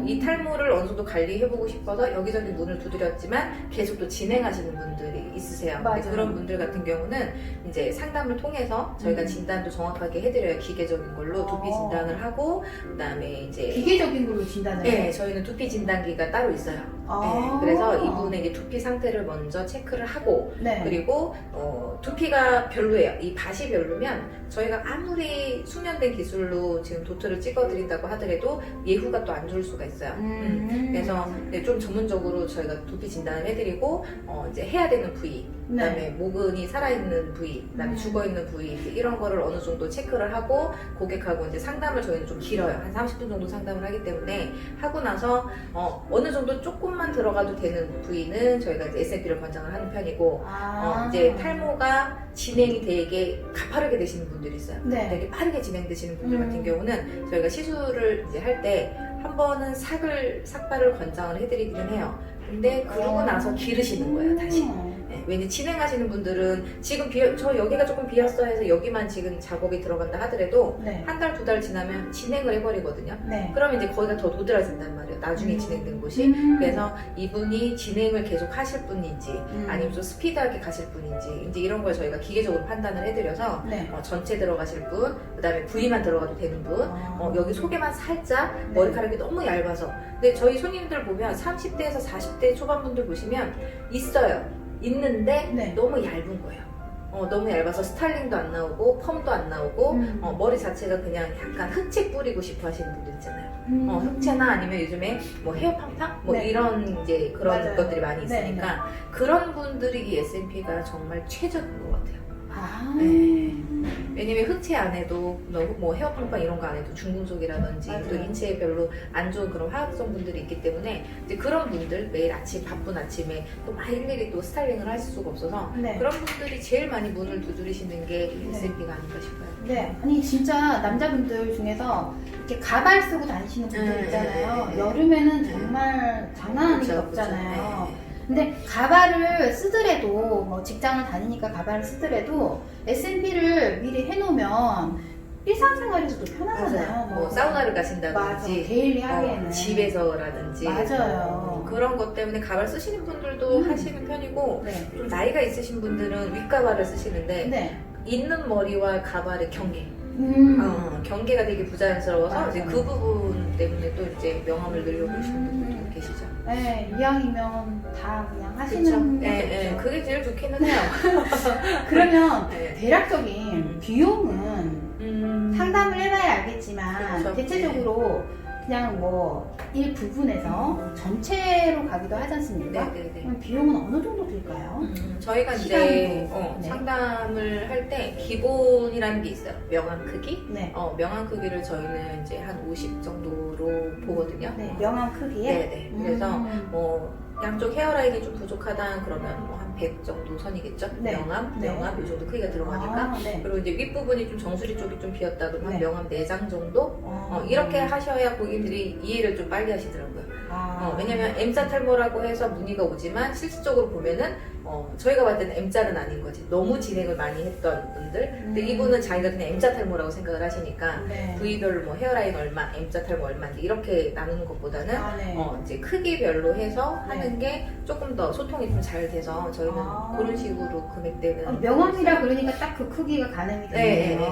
이 탈모를 어느 정도 관리해보고 싶어서 여기저기 문을 두드렸지만 계속 또 진행하시는 분들이 있으세요.
맞아요.
근데 그런 분들 같은 경우는 이제 상담을 통해서 저희가 진단도 정확하게 해드려요. 기계적인 걸로 두피 진단을 하고 그다음에 이제
기계적인 걸로 진단을 해요?
네, 저희는 두피 진단기가 따로 있어요.
아.
네, 그래서 이분의 이제 두피 상태를 먼저 체크를 하고
네.
그리고 두피가 별로예요. 이 밭이 별로면 저희가 아무리 숙련된 기술로 지금 도트를 찍어드린다고 하더라도 예후가 또 안 좋을 수가 있어요. 그래서 네, 좀 전문적으로 저희가 두피 진단을 해드리고 이제 해야 되는 부위 그다음에 모근이 살아있는 부위, 그다음에 죽어있는 부위 이제 이런 거를 어느 정도 체크를 하고 고객하고 이제 상담을 저희는 좀 길어요. 한 30분 정도 상담을 하기 때문에 하고 나서 어느 정도 조금만 들어가도 되는 부위는 저희가 이제 S&P를 권장을 하는 편이고 이제 탈모가 진행이 되게 가파르게 되시는 분들이 있어요.
네.
되게 빠르게 진행되시는 분들 같은 경우는 저희가 시술을 이제 할 때 한 번은 삭발을 권장을 해드리기는 해요. 근데 그러고 나서 기르시는 거예요, 다시. 네, 왜냐면 진행하시는 분들은 지금 저 여기가 조금 비었어 해서 여기만 지금 작업이 들어간다 하더라도
네.
한 달, 두 달 지나면 진행을 해버리거든요.
네.
그러면 이제 거기가 더 도드라진단 말이에요. 나중에 진행된 곳이. 그래서 이분이 진행을 계속 하실 분인지 아니면 좀 스피드하게 가실 분인지 이제 이런 걸 저희가 기계적으로 판단을 해드려서
네.
전체 들어가실 분, 그 다음에 부위만 들어가도 되는 분, 여기 속에만 살짝 머리카락이 너무 얇아서. 근데 저희 손님들 보면 30대에서 40대 초반분들 보시면 있는데
네.
너무 얇은 거예요. 너무 얇아서 스타일링도 안 나오고 펌도 안 나오고 머리 자체가 그냥 약간 흑채 뿌리고 싶어 하시는 분들 있잖아요. 흑채나 아니면 요즘에 뭐 헤어 팡팡 뭐
네.
이런 이제 그런
맞아요.
것들이 많이 있으니까
네,
그런 분들이 이 S&P가 정말 최적인 것 같아요.
네.
왜냐면 흑채 안 해도 뭐 헤어 팡팡 이런 거 안 해도 중금속이라든지
맞아요.
또 인체에 별로 안 좋은 그런 화학성 분들이 있기 때문에 이제 그런 분들 매일 아침 바쁜 아침에 또 막 일일이 또 스타일링을 하실 수가 없어서
네.
그런 분들이 제일 많이 문을 두드리시는 게
네.
S&P가 아닌가 싶어요.
네, 아니 진짜 남자분들 중에서 이렇게 가발 쓰고 다니시는 분들 있잖아요. 여름에는 정말 장난 아닌 게
그쵸,
없잖아요.
그쵸. 네.
근데 가발을 쓰더라도 뭐 직장을 다니니까 가발을 쓰더라도 S&P를 미리 해놓으면 일상생활에서도 편하잖아요.
뭐 사우나를
맞아,
가신다든지
데일리 하기에는
집에서라든지
맞아요.
그런 것 때문에 가발 쓰시는 분들도 하시는 편이고
네.
좀 나이가 있으신 분들은 윗가발을 쓰시는데
네.
있는 머리와 가발의 경계 경계가 되게 부자연스러워서
맞아요.
이제 그 부분 때문에 또 이제 명함을 늘려보시는 분들도 계시죠.
네, 이왕이면 다 그냥
그쵸?
하시는 게
네,
좋죠.
그게 제일 좋기는 해요.
그러면
네.
대략적인 비용은 상담을 해봐야 알겠지만
그쵸.
대체적으로 그냥 뭐 일부분에서 전체로 가기도 하지 않습니까?
네네네.
그럼 비용은 어느 정도 들까요?
저희가 이제
시간도, 네.
상담을 할 때 기본이라는 게 있어요. 명암 크기.
네.
명암 크기를 저희는 이제 한 50 정도로 보거든요.
네, 명암 크기에?
네네. 그래서 뭐 양쪽 헤어라인이 좀 부족하다 그러면 뭐 한 100 정도 선이겠죠?
네.
명암,
네.
이 정도 크기가 들어가니까.
네.
그리고 이제 윗부분이 좀 정수리 쪽이 좀 비었다 그러면
네.
명암 4장 정도? 이렇게 하셔야 고객들이 이해를 좀 빨리 하시더라고요. 왜냐면 M자 탈모라고 해서 문의가 오지만 실질적으로 보면은 저희가 봤을 때는 M자는 아닌 거지. 너무 진행을 많이 했던 분들. 근데 이분은 자기가 그냥 M자 탈모라고 생각을 하시니까
네.
부위별로 뭐 헤어라인 얼마, M자 탈모 얼마 이렇게 나누는 것보다는
네.
이제 크기별로 해서
네.
하는 게 조금 더 소통이 좀 잘 돼서 저희는 그런 식으로 금액대는
명암이라 그러니까 딱 그 크기가 가늠이 되네요.
네.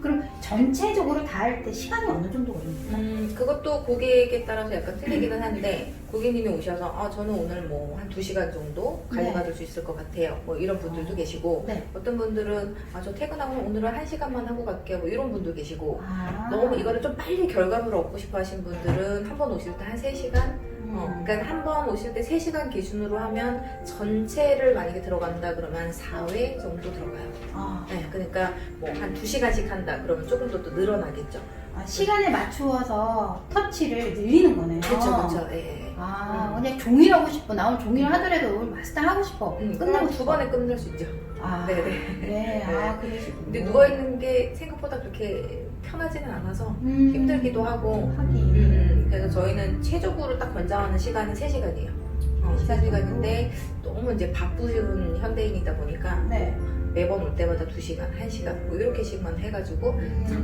그럼 전체적으로 다 할 때 시간이 어느 정도 걸립니까?
그것도 고객에 따라서 약간 틀리기는 한데 고객님이 오셔서 저는 오늘 뭐 한 2시간 정도 관리받을 수 있을 것 같아요. 뭐 이런 분들도 계시고
네.
어떤 분들은 저 퇴근하고 오늘은 1시간만 하고 갈게요. 뭐 이런 분도 계시고
아.
너무 이거를 좀 빨리 결과물을 얻고 싶어 하신 분들은 한 번 오실 때 한 3시간? 그러니까 한 번 오실 때 3시간 기준으로 하면 전체를 만약에 들어간다 그러면 한 4회 정도 들어가요. 네, 그러니까 뭐 한 2시간씩 한다 그러면 조금 더 또 늘어나겠죠.
시간에 맞추어서 터치를 늘리는 거네요.
그렇죠. 예.
그냥 종일 하고 싶어. 나 오늘 종일 하더라도 오늘 마스터 하고 싶어.
끝나고 2번에 끝낼 수 있죠.
네네.
네.
그러시군요.
근데 누워있는 게 생각보다 그렇게 편하지는 않아서 힘들기도 하고 그래서 저희는 최적으로 딱 권장하는 시간은 3시간이에요. 3시간인데 너무 이제 바쁘신 현대인이다 보니까
네.
매번 올 때마다 2시간, 1시간 뭐 이렇게씩만 해가지고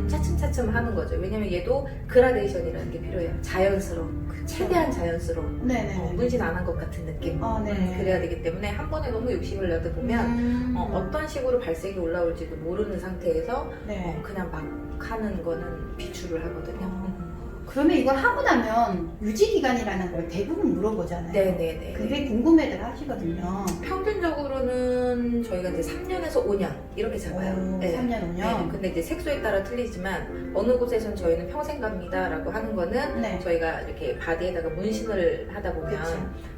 차츰차츰 하는 거죠. 왜냐면 얘도 그라데이션이라는 게 필요해요. 자연스러운, 최대한 자연스러운
네네.
문신 안 한 것 같은 느낌.
네.
그래야 되기 때문에 한 번에 너무 욕심을 내다 보면 어떤 식으로 발색이 올라올지도 모르는 상태에서
네.
그냥 막 하는 거는 비추를 하거든요.
그러면 이걸 하고 나면 유지 기간이라는 걸 대부분 물어보잖아요.
네네네.
그게 궁금해들 하시거든요.
평균적으로는 저희가 이제 3년에서 5년 이렇게 잡아요.
3년, 5년.
네. 근데 이제 색소에 따라 틀리지만 어느 곳에선 저희는 평생 갑니다라고 하는 거는
네.
저희가 이렇게 바디에다가 문신을 하다 보면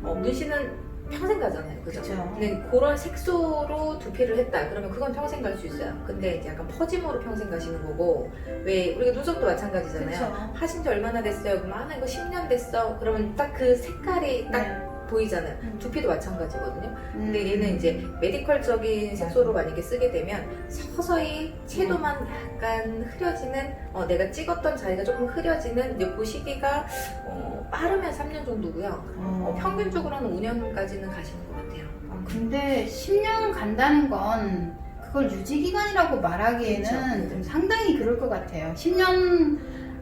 그쵸.
문신은 평생 가잖아요. 그죠?
그쵸.
근데 그런 색소로 두피를 했다. 그러면 그건 평생 갈 수 있어요. 근데 이제 약간 퍼짐으로 평생 가시는 거고, 왜, 우리가 눈썹도 마찬가지잖아요.
그쵸.
하신 지 얼마나 됐어요? 그럼 아, 나 이거 10년 됐어. 그러면 딱 그 색깔이 딱
네.
보이잖아요. 두피도 마찬가지거든요. 근데
음.
얘는 이제 메디컬적인 색소로 만약에 쓰게 되면 서서히 채도만 약간 흐려지는, 내가 찍었던 자리가 조금 흐려지는 이제 그 시기가 빠르면 3년 정도고요. 평균적으로는 5년까지는 가시는 것 같아요.
근데 10년 간다는 건 그걸 유지기간이라고 말하기에는
그쵸.
좀 상당히 그럴 것 같아요. 10년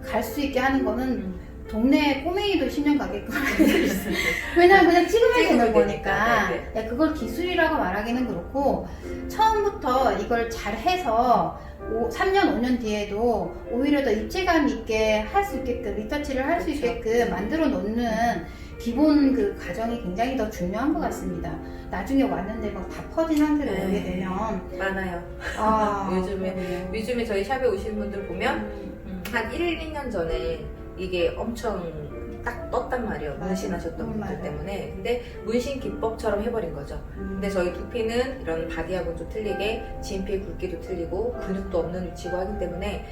갈 수 있게 하는 거는 동네 꼬맹이도 10년 가게끔 왜냐면 그냥 찍으면 되는
찍으면
거니까.
되니까.
야, 그걸 기술이라고 말하기는 그렇고, 처음부터 이걸 잘 해서 3년, 5년 뒤에도 오히려 더 입체감 있게 할 수 있게끔, 리터치를 할 수
그렇죠.
있게끔 만들어 놓는 기본 그 과정이 굉장히 더 중요한 것 같습니다. 나중에 왔는데 막 다 퍼진 상태로
네.
오게 되면.
많아요.
요즘에.
요즘에 저희 샵에 오시는 분들 보면 한 1, 2년 전에 이게 엄청 딱 떴단 말이에요.
맞아요.
문신하셨던 분들
맞아요.
때문에. 근데 문신 기법처럼 해버린 거죠. 근데 저희 두피는 이런 바디하고는 좀 틀리게 진피의 굵기도 틀리고 근육도 없는 위치고 하기 때문에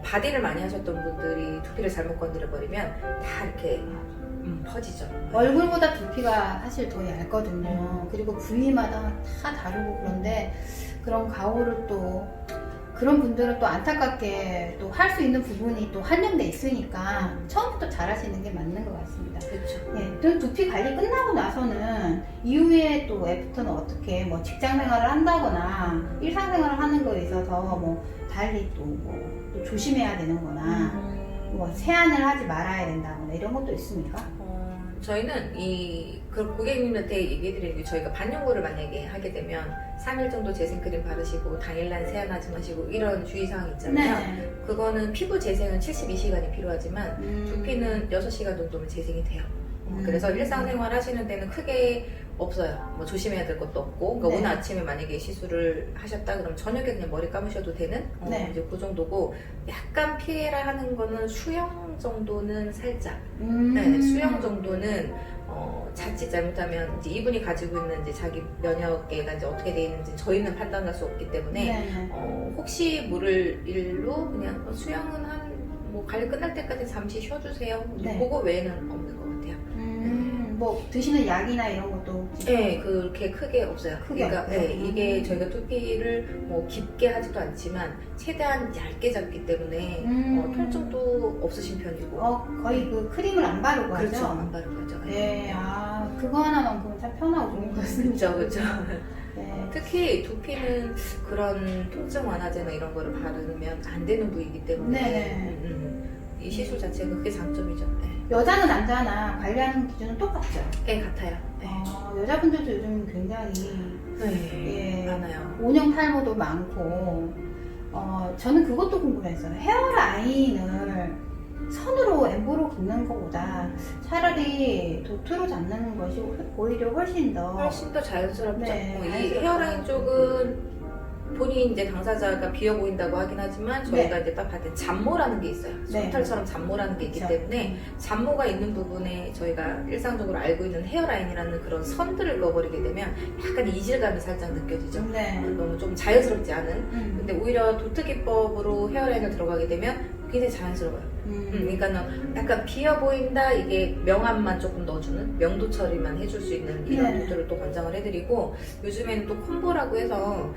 바디를 많이 하셨던 분들이 두피를 잘못 건드려버리면 다 이렇게 퍼지죠.
얼굴보다 두피가 사실 더 얇거든요. 그리고 부위마다 다 다르고 그런데 그런 가오를 또 그런 분들은 또 안타깝게 또 할 수 있는 부분이 또 한정돼 있으니까 처음부터 잘 하시는 게 맞는 것 같습니다.
그렇죠.
예, 또 두피 관리 끝나고 나서는 이후에 또 애프터는 어떻게 뭐 직장 생활을 한다거나 일상생활을 하는 거에 있어서 뭐 달리 또 조심해야 되는 거나 뭐 세안을 하지 말아야 된다거나 이런 것도 있습니까?
저희는 그 고객님한테 얘기해드리는 게 저희가 반영구를 만약에 하게 되면 3일 정도 재생크림 바르시고 당일날 세안하지 마시고 이런 주의사항 있잖아요.
네.
그거는 피부 재생은 72시간이 필요하지만 두피는 6시간 정도면 재생이 돼요. 그래서 일상생활 하시는 데는 크게 없어요. 뭐 조심해야 될 것도 없고. 그러니까
네.
오늘 아침에 만약에 시술을 하셨다 그러면 저녁에 그냥 머리 감으셔도 되는
네.
이제 그 정도고, 약간 피해라 하는 거는 수영 정도는 살짝. 네, 수영 정도는 자칫 잘못하면 이제 이분이 가지고 있는 이제 자기 면역계가 이제 어떻게 돼 있는지 저희는 판단할 수 없기 때문에
네.
혹시 모를 일로 그냥 수영은 뭐 관리 끝날 때까지 잠시 쉬어주세요.
네.
그거 외에는 없는 것 같아요.
뭐 드시는 약이나 이런 것도
네, 그렇게 크게 없어요.
크게
그러니까
없어요?
네, 이게 저희가 두피를 뭐 깊게 하지도 않지만 최대한 얇게 잡기 때문에 통증도 없으신 편이고.
거의 그 크림을 안 바르고
그렇죠.
하죠?
안 바르고 하죠.
네, 그거 하나만큼은 참 편하고 좋은 것 같습니다.
그렇죠.
네.
특히 두피는 그런 통증 완화제나 이런 거를 바르면 안 되는 부위이기 때문에
네.
이 시술 자체가 그게 장점이죠. 네,
여자나 남자나 관리하는 기준은 똑같죠?
네 같아요. 네.
여자분들도 요즘 굉장히
네,
예,
많아요.
원형 탈모도 많고 저는 그것도 궁금했어요. 헤어라인을 선으로 엠보로 긋는 것보다 차라리 도트로 잡는 것이 오히려 훨씬 더
자연스럽죠.
네,
이
자연스럽죠.
헤어라인 쪽은 본인 이제 당사자가 비어 보인다고 하긴 하지만 저희가 이제 딱 봤을 때 잡모라는 게 있어요.
네.
솜털처럼 잡모라는 게 있기
그렇죠.
때문에 잡모가 있는 부분에 저희가 일상적으로 알고 있는 헤어라인이라는 그런 선들을 그어버리게 되면 약간 이질감이 살짝 느껴지죠.
네.
너무 좀 자연스럽지 않은. 근데 오히려 도트 기법으로 헤어라인을 들어가게 되면 굉장히 자연스러워요. 그러니까는 약간 비어 보인다, 이게 명암만 조금 넣어주는, 명도 처리만 해줄 수 있는 이런
네.
도트를 또 권장을 해드리고, 요즘에는 또 콤보라고 해서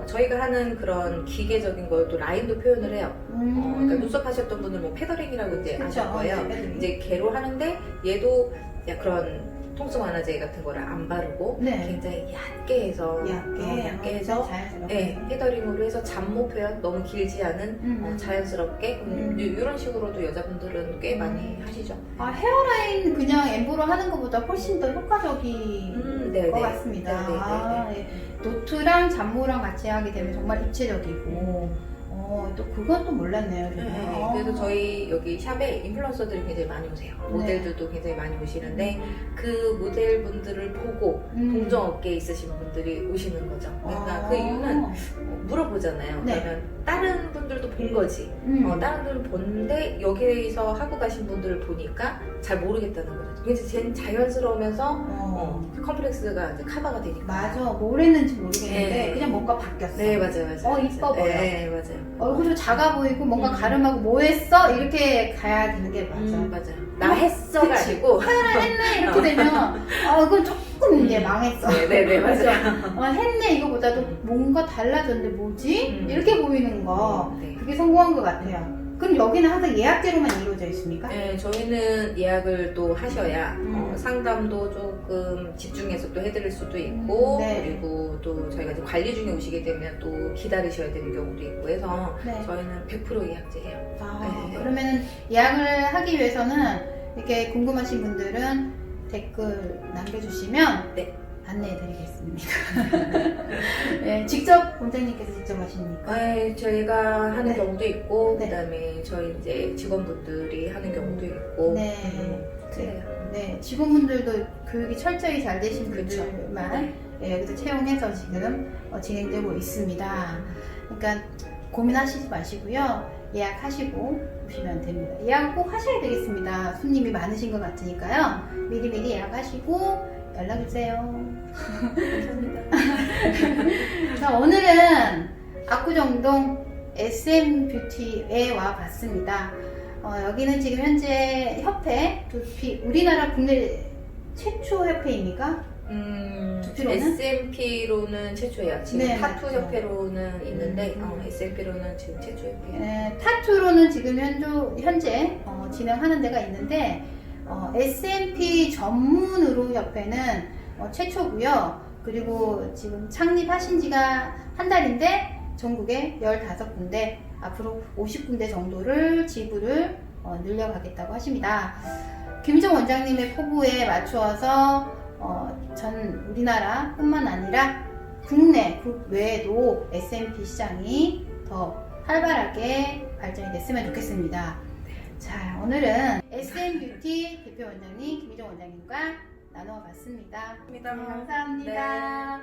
저희가 하는 그런 기계적인 걸 또 라인도 표현을 해요. 그러니까 눈썹 하셨던 분들 뭐 페더링이라고 이제
그쵸.
아실 거예요.
네.
이제 개로 하는데 얘도 그런 통증 완화제 같은 거를 안 바르고
네.
굉장히 얇게 해서 얇게 해서
자연스럽게.
네, 페더링으로 해서 잡모 표현 너무 길지 않은 자연스럽게 이런 식으로도 여자분들은 꽤 많이 하시죠.
헤어라인 그냥 엠보로 하는 것보다 훨씬 더 효과적인
네네.
것 같습니다.
네네네.
예. 노트랑 잡모랑 같이 하게 되면 정말 입체적이고 또 그건 또 몰랐네요.
네, 그래서 저희 여기 샵에 인플루언서들이 굉장히 많이 오세요. 모델들도 굉장히 많이 오시는데 그 모델분들을 보고 동종업계에 있으신 분들이 오시는 거죠. 그러니까 그 이유는 물어보잖아요.
네.
그러면 다른 분들도 본 거지. 다른 분들 보는데 여기서 하고 가신 분들을 보니까 잘 모르겠다는 거죠. 그래서 쟤는 자연스러우면서 그 컴플렉스가 이제 커버가 되니까.
맞아. 뭘 했는지 모르겠는데
네.
그냥 뭔가 바뀌었어.
네, 맞아요.
이뻐 보여.
네, 맞아요.
얼굴도 작아 보이고 뭔가 가름하고 뭐 했어? 이렇게 가야 되는 게 맞아.
맞아요. 나 했어가
그치.
아니고.
했네 이렇게 되면 이건 조금 이제 망했어.
네네,
그죠?
맞아요.
했네 이거보다도 뭔가 달라졌는데 뭐지? 이렇게 보이는 거.
네.
그게 성공한 것 같아요. 그럼 여기는 항상 예약제로만 이루어져 있습니까?
네, 저희는 예약을 또 하셔야 상담도 조금 집중해서 또 해드릴 수도 있고
네.
그리고 또 저희가 이제 관리 중에 오시게 되면 또 기다리셔야 되는 경우도 있고 해서
네.
저희는 100% 예약제예요. 네.
그러면 예약을 하기 위해서는 이렇게 궁금하신 분들은 댓글 남겨주시면
네.
안내해드리겠습니다. 네, 직접 원장님께서 직접 하십니까?
네, 저희가 하는
네.
경우도 있고
네.
그다음에 저희 이제 직원분들이 하는 경우도 있고
네.
그래요.
네, 직원분들도 교육이 철저히 잘 되신
그쵸.
분들만 여기서 채용해서 지금 진행되고 있습니다. 그러니까 고민하시지 마시고요. 예약하시고 오시면 됩니다. 예약 꼭 하셔야 되겠습니다. 손님이 많으신 것 같으니까요. 미리미리 예약하시고 연락주세요.
감사합니다.
자, 오늘은 압구정동 SM뷰티에 와봤습니다. 여기는 지금 현재 협회, 두피, 우리나라 국내 최초 협회입니까? 두피로는?
SMP로는 최초예요. 지금
네,
타투
맞죠.
협회로는 있는데 SMP로는 지금 최초 협회예요.
네, 타투로는 지금 현재 진행하는 데가 있는데 SMP 전문으로 협회는 최초고요. 그리고 지금 창립하신 지가 한 달인데 전국에 15군데 앞으로 50군데 정도를 지부를 늘려가겠다고 하십니다. 김희정 원장님의 포부에 맞추어서 전 우리나라 뿐만 아니라 국내, 국외에도 SMP 시장이 더 활발하게 발전이 됐으면 좋겠습니다. 자, 오늘은 SM뷰티 대표 원장님 김희정 원장님과 나눠봤습니다.
감사합니다.
감사합니다.
네.